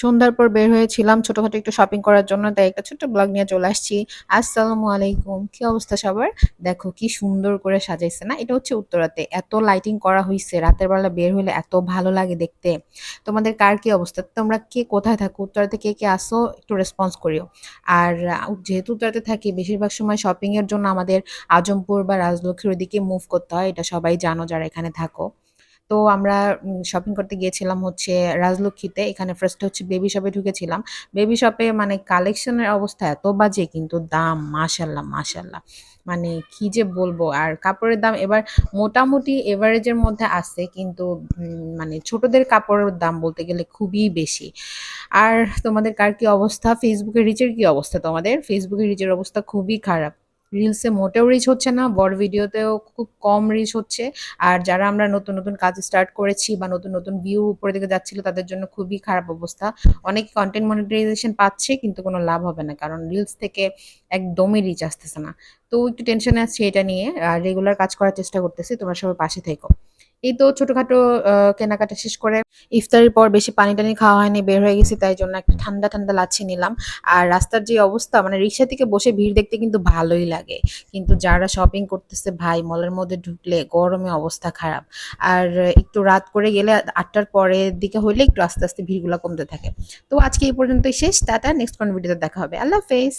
সন্ধ্যার পর বের হয়েছিলাম ছোটখাটো একটু শপিং করার জন্য, তাই একটা ছোট্ট ব্লগ নিয়ে চলে আসছি। আসসালামু আলাইকুম, কি অবস্থা সবার? দেখো কি সুন্দর করে সাজাইছে না? এটা হচ্ছে উত্তরাতে, এত লাইটিং করা হয়েছে, রাতের বেলা বের হলে এত ভালো লাগে দেখতে। তোমাদের কার কি অবস্থা? তোমরা কে কোথায় থাকো? উত্তরাতে কে কে আসো একটু রেসপন্স করিও। আর যেহেতু উত্তরাতে থাকি, বেশিরভাগ সময় শপিং এর জন্য আমাদের আজমপুর বা রাজলক্ষ্মীর ওদিকে মুভ করতে হয়, এটা সবাই জানো যারা এখানে থাকো। তো আমরা শপিং করতে গিয়েছিলাম হচ্ছে রাজলক্ষ্মীতে। এখানে ফার্স্ট হচ্ছে বেবি শপে ঢুকেছিলাম। বেবি শপে মানে কালেকশনের অবস্থা এত বাজে, কিন্তু দাম মাশাআল্লাহ, মাশাআল্লাহ। মানে কি যে বলবো! আর কাপড়ের দাম এবার মোটামুটি এভারেজের মধ্যে আছে, কিন্তু মানে ছোটদের কাপড়ের দাম বলতে গেলে খুবই বেশি। আর তোমাদের কার কি অবস্থা? ফেসবুকের রিচের কি অবস্থা তোমাদের? ফেসবুকের রিচের অবস্থা খুবই খারাপ। রিলসে মোটেও রিচ হচ্ছে না, বড় ভিডিওতেও খুব কম রিচ হচ্ছে। আর যারা আমরা নতুন নতুন কাজ স্টার্ট করেছি বা নতুন নতুন ভিউ উপরের দিকে যাচ্ছিল, তাদের জন্য খুবই খারাপ অবস্থা। অনেক কন্টেন্ট মনিটাইজেশন পাচ্ছে, কিন্তু কোনো লাভ হবে না, কারণ রিলস থেকে একদমই রিচ আসতেছে না। তো একটু টেনশনে আছি এটা নিয়ে, আর রেগুলার কাজ করার চেষ্টা করতেছি। তোমরা সবাই পাশে থেকো। এই তো ছোটখাটো কেনাকাটা শেষ করে ইফতারের পর বেশি পানি টানি খাওয়া হয়নি, বের হয়ে গেছি, তাই জন্য একটা ঠান্ডা ঠান্ডা লাচ্ছি নিলাম। আর রাস্তার যে অবস্থা, মানে রিক্সা থেকে বসে ভিড় দেখতে কিন্তু ভালোই লাগে, কিন্তু যারা শপিং করতেছে ভাই, মলের মধ্যে ঢুকলে গরমে অবস্থা খারাপ। আর একটু রাত করে গেলে ৮টার পরের দিকে হইলে একটু আস্তে আস্তে ভিড়গুলো কমতে থাকে। তো আজকে এই পর্যন্তই শেষ, টাটা, নেক্সট কোন ভিডিওতে দেখা হবে, আল্লাহ হাফেজ।